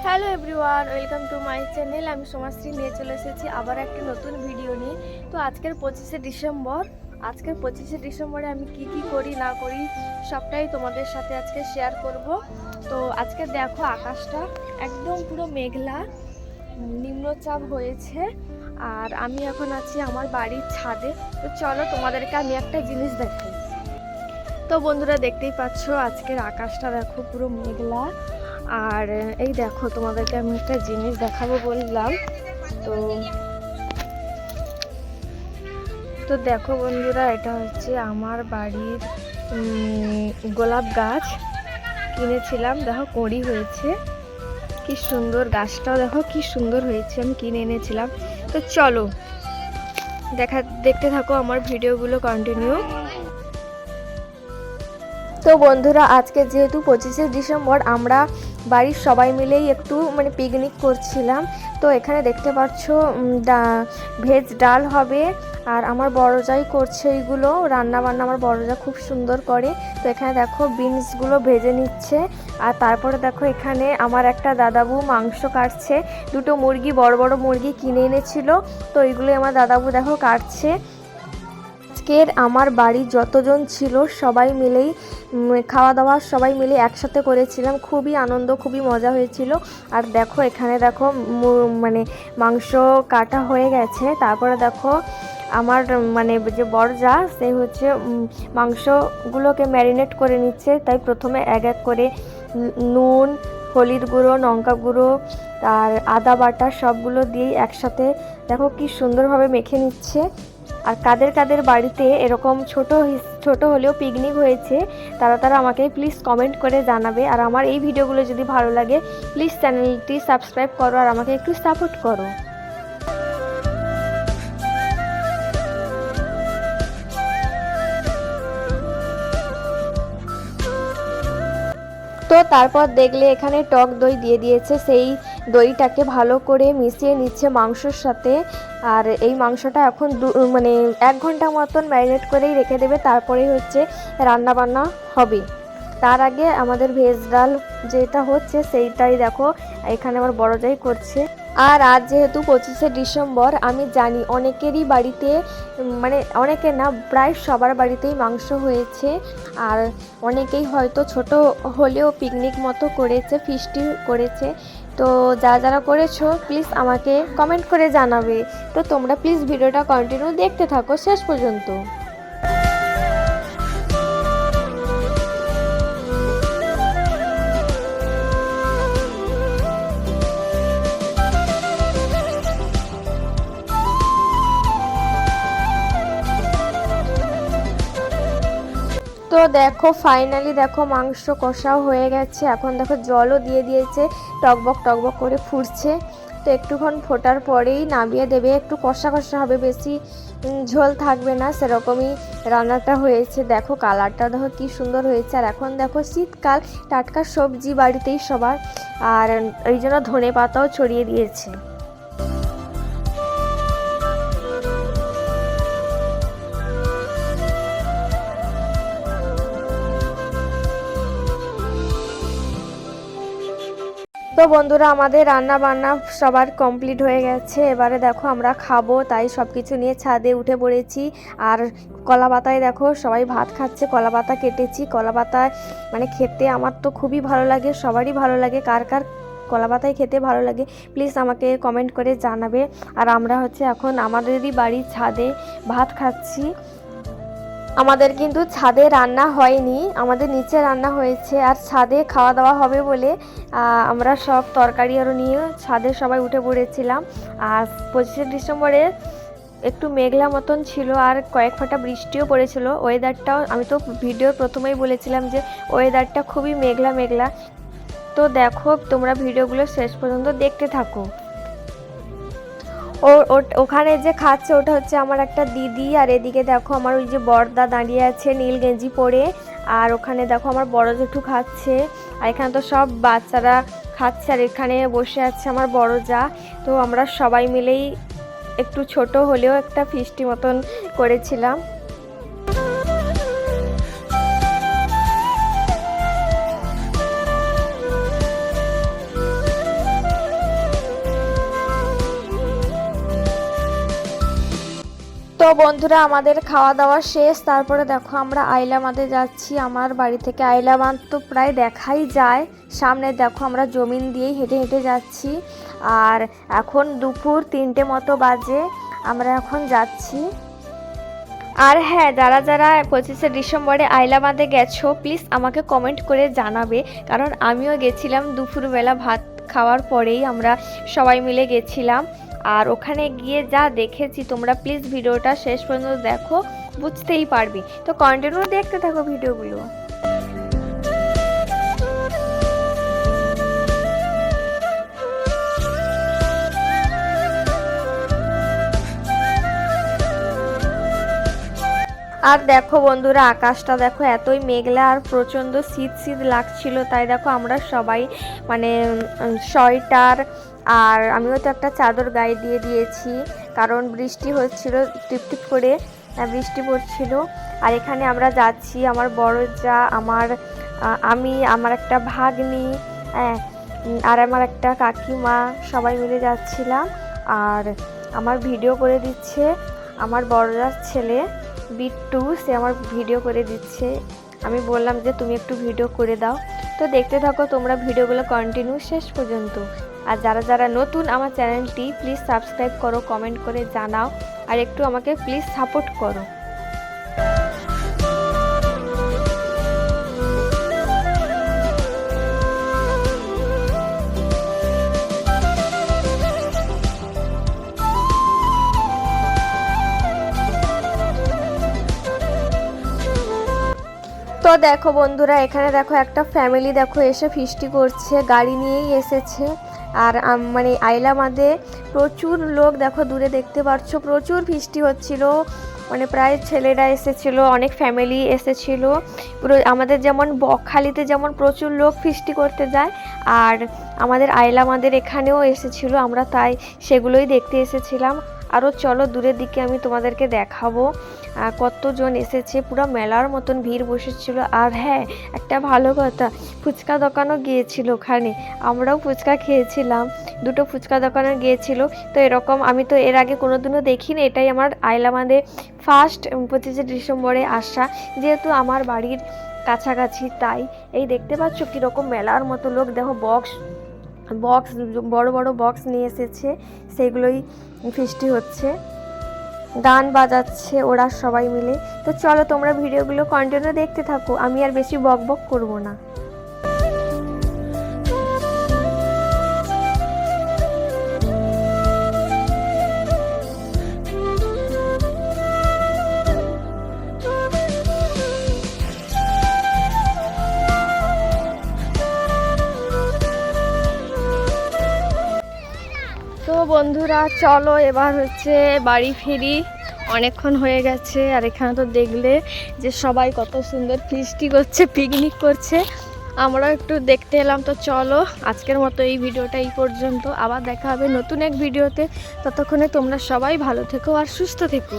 Hello everyone, welcome to my channel. আমি সমাজশ্রী নিয়ে চলে এসেছি আবার একটা নতুন ভিডিও নিয়ে। তো আজকের 25শে ডিসেম্বরে আমি কি করি না করি সবটাই তোমাদের সাথে আজকে শেয়ার করব। তো আজকে দেখো আকাশটা একদম পুরো মেঘলা, নিম্নচাপ হয়েছে। আর আমি এখন আছি আমার বাড়ির ছাদে। তো চলো তোমাদেরকে আমি একটা জিনিস দেখাই। তো বন্ধুরা, দেখতেই পাচ্ছ আজকের আকাশটা দেখো পুরো মেঘলা। আর এই দেখো তোমাদেরকে আমি একটা জিনিস দেখাবো বললাম। তো তো দেখো বন্ধুরা, এটা হচ্ছে আমার বাড়ির গোলাপ গাছ কিনেছিলাম। দেখো কড়ি হয়েছে, কি সুন্দর গাছটাও দেখো কি সুন্দর হয়েছে, আমি কিনে এনেছিলাম। তো চলো দেখতে থাকো আমার ভিডিওগুলো কন্টিনিউ। তো বন্ধুরা, আজকে যেহেতু 25শে ডিসেম্বর, আমরা বাড়ির সবাই মিলেই একটু পিকনিক করছিলাম। তো এখানে দেখতে পাচ্ছ ভেজ ডাল হবে, আর আমার বড়জাই করছে এইগুলো রান্না বান্না। আমার বড়জা খুব সুন্দর করে। তো এখানে দেখো বিনসগুলো ভেজে নিচ্ছে। আর তারপরে দেখো এখানে আমার একটা দাদাবু মাংস কাটছে। দুটো মুরগি, বড় বড় মুরগি কিনে এনেছিল, তো এইগুলোই আমার দাদাবু দেখো কাটছে। আজকের আমার বাড়ি যতজন ছিল সবাই মিলেই খাওয়া দাওয়া সবাই মিলে একসাথে করেছিলাম। খুবই আনন্দ, খুবই মজা হয়েছিল। আর দেখো এখানে দেখো মাংস কাটা হয়ে গেছে। তারপরে দেখো আমার যে বরজা, সে হচ্ছে মাংসগুলোকে ম্যারিনেট করে নিচ্ছে। তাই প্রথমে এক এক করে নুন, হলুদ গুঁড়ো, লঙ্কা গুঁড়ো আর আদা বাটা সবগুলো দিয়ে একসাথে দেখো কি সুন্দরভাবে মেখে নিচ্ছে। আর কাদের কাদের বাড়িতে এরকম ছোট হলেও পিকনিক হয়েছে, তারা আমাকে প্লিজ কমেন্ট করে জানাবে। আর আমার এই ভিডিওগুলো যদি ভালো লাগে প্লিজ চ্যানেলটি সাবস্ক্রাইব করো আর আমাকে একটু সাপোর্ট করো। তো তারপর দেখলে এখানে টক দই দিয়ে দিয়েছে। সেই দইটাকে ভালো করে মিশিয়ে নিচ্ছে মাংসর সাথে। আর এই মাংসটা এখন 1 ঘন্টা মতন ম্যারিনেট করেই রেখে দেবে, তারপরেই হচ্ছে রান্না বান্না হবে। তার আগে আমাদের ভেজ ডাল যেটা হচ্ছে সেইটাই দেখো এখানে আমার বড়জাই করছে। আর আজ যেহেতু 25শে ডিসেম্বর, আমি জানি অনেকেরই বাড়িতে অনেকে না, প্রায় সবার বাড়িতেই মাংস হয়েছে। আর অনেকেই হয়তো ছোট হলেও পিকনিক মতো করেছে, ফিস্টি করেছে। তো যারা করেছো প্লিজ আমাকে কমেন্ট করে জানাবে। তো তোমরা প্লিজ ভিডিওটা কন্টিনিউ দেখতে থাকো শেষ পর্যন্ত। তো দেখো ফাইনালি দেখো মাংস কষাও হয়ে গেছে। এখন দেখো জলও দিয়ে দিয়েছে, টকবক টকবক করে ফুটছে। তো একটুক্ষণ ফোটার পরেই নামিয়ে দেবে। একটু কষা কষা হবে, বেশি ঝোল থাকবে না, সেরকমই রান্নাটা হয়েছে। দেখো কালারটা দেখো কি সুন্দর হয়েছে। আর এখন দেখো শীতকাল, টাটকা সবজি বাড়িতেই সবার, আর এই জন্য ধনে পাতাও ছড়িয়ে দিয়েছে। তো বন্ধুরা, আমাদের রান্না বান্না সবার কমপ্লিট হয়ে গেছে। এবারে দেখো আমরা খাবো, তাই সব কিছু নিয়ে ছাদে উঠে পড়েছি। আর কলা পাতায় দেখো সবাই ভাত খাচ্ছে। কলা পাতা কেটেছি। কলা পাতায় খেতে আমার তো খুবই ভালো লাগে, সবারই ভালো লাগে। কার কার কলা পাতায় খেতে ভালো লাগে প্লিজ আমাকে কমেন্ট করে জানাবে। আর আমরা হচ্ছে এখন আমাদেরই বাড়ির ছাদে ভাত খাচ্ছি। আমাদের কিন্তু ছাদে রান্না হয়নি, আমাদের নিচে রান্না হয়েছে। আর ছাদে খাওয়া দাওয়া হবে বলে আমরা সব তরকারি আরও নিয়ে ছাদে সবাই উঠে পড়েছিলাম। আর 25শে ডিসেম্বরে একটু মেঘলা মতন ছিল, আর কয়েক ফোঁটা বৃষ্টিও পড়েছিল। ওয়েদারটাও, আমি তো ভিডিওর প্রথমেই বলেছিলাম যে ওয়েদারটা খুবই মেঘলা মেঘলা। তো দেখো তোমরা ভিডিওগুলো শেষ পর্যন্ত দেখতে থাকো। ওখানে যে খাচ্ছে ওটা হচ্ছে আমার একটা দিদি। আর এদিকে দেখো আমার ওই যে বড়দা দাঁড়িয়ে আছে নীল গেঞ্জি পরে। আর ওখানে দেখো আমার বড় জেঠু খাচ্ছে। আর এখানে তো সব বাচ্চারা খাচ্ছে। আর এখানে বসে আছে আমার বড় যা। তো আমরা সবাই মিলেই একটু ছোট হলেও একটা ফিস্টি মতন করেছিলাম। বন্ধুরা আমাদের খাওয়া দাওয়া শেষ, তারপরে দেখো আমরা আইলামাদে যাচ্ছি। আমার বাড়ি থেকে আইলামাদ তো প্রায় দেখাই যায়, সামনে দেখো আমরা জমিন দিয়েই হেঁটে হেঁটে যাচ্ছি। আর এখন দুপুর 3টে মতো বাজে, আমরা এখন যাচ্ছি। আর হ্যাঁ, যারা যারা 25শে ডিসেম্বরে আইলামাদে গেছো প্লিজ আমাকে কমেন্ট করে জানাবে, কারণ আমিও গেছিলাম দুপুরবেলা ভাত খাওয়ার পরেই আমরা সবাই মিলে গেছিলাম। আর ওখানে গিয়ে যা দেখেছি তোমরা প্লিজ ভিডিওটা শেষ পর্যন্ত দেখো, বুঝতেই পারবি। তো কন্টিনিউ দেখতে থাকো ভিডিওগুলো। আর দেখো বন্ধুরা আকাশটা দেখো এতই মেঘলা আর প্রচণ্ড শীত শীত লাগছিল, তাই দেখো আমরা সবাই মানে সোয়েটার আর আমিও তো একটা চাদর গায়ে দিয়ে দিয়েছি, কারণ বৃষ্টি হচ্ছিল, টিপ টিপ করে বৃষ্টি পড়ছিল। আর এখানে আমরা যাচ্ছি, আমার বড় যা, আমি, আমার একটা ভাগ্নি, আর আমার একটা কাকিমা, সবাই মিলে যাচ্ছিলাম। আর আমার ভিডিও করে দিচ্ছে আমার বড়দার ছেলে বিট্টু, সে আমার ভিডিও করে দিচ্ছে। আমি বললাম যে তুমি একটু ভিডিও করে দাও। তো দেখতে থাকো তোমরা ভিডিওগুলো কন্টিনিউ শেষ পর্যন্ত। আর যারা যারা নতুন আমার চ্যানেলটি প্লিজ সাবস্ক্রাইব করো, কমেন্ট করে জানাও, আর একটু আমাকে প্লিজ সাপোর্ট করো। তো দেখো বন্ধুরা এখানে দেখো একটা ফ্যামিলি দেখো এসে ফিস্টি করছে, গাড়ি নিয়েই এসেছে। আর মানে আইলামাদে প্রচুর লোক, দেখো দূরে দেখতে পাচ্ছ প্রচুর ফিস্টি হচ্ছিল, মানে প্রায় ছেলেরা এসেছিল, অনেক ফ্যামিলি এসেছিল। পুরো আমাদের যেমন বকখালিতে যেমন প্রচুর লোক ফিস্টি করতে যায়, আর আমাদের আইলামাদের এখানেও এসেছিল, আমরা তাই সেগুলোই দেখতে এসেছিলাম। আরও চলো দূরের দিকে আমি তোমাদেরকে দেখাবো কতজন এসেছে, পুরো মেলার মতন ভিড় বসেছিল। আর হ্যাঁ, একটা ভালো কথা, ফুচকা দোকানও গিয়েছিল ওখানে, আমরাও ফুচকা খেয়েছিলাম, দুটো ফুচকা দোকানে গিয়েছিল। তো এরকম আমি তো এর আগে কোনোদিনও দেখিনি, এটাই আমার আইলামাদে ফার্স্ট 25শে ডিসেম্বরে আসা, যেহেতু আমার বাড়ির কাছাকাছি, তাই এই দেখতে পাচ্ছ কীরকম মেলার মতো লোক, দেখো বক্স বড় বড় বক্স নিয়ে এসেছে, সেগুলোই ফিস্টি হচ্ছে, গান বাজাচ্ছে ওরা সবাই মিলে। তো চলো তোমরা ভিডিওগুলো কন্টিনিউ দেখতে থাকো, আমি আর বেশি বক বক করবো না। তো বন্ধুরা চলো এবার হচ্ছে বাড়ি ফিরি, অনেকক্ষণ হয়ে গেছে। আর এখানে তো দেখলে যে সবাই কত সুন্দর ফিস্টি করছে, পিকনিক করছে, আমরাও একটু দেখতে এলাম। তো চলো আজকের মতো এই ভিডিওটা এই পর্যন্ত, আবার দেখা হবে নতুন এক ভিডিওতে। ততক্ষণে তোমরা সবাই ভালো থেকো আর সুস্থ থেকো।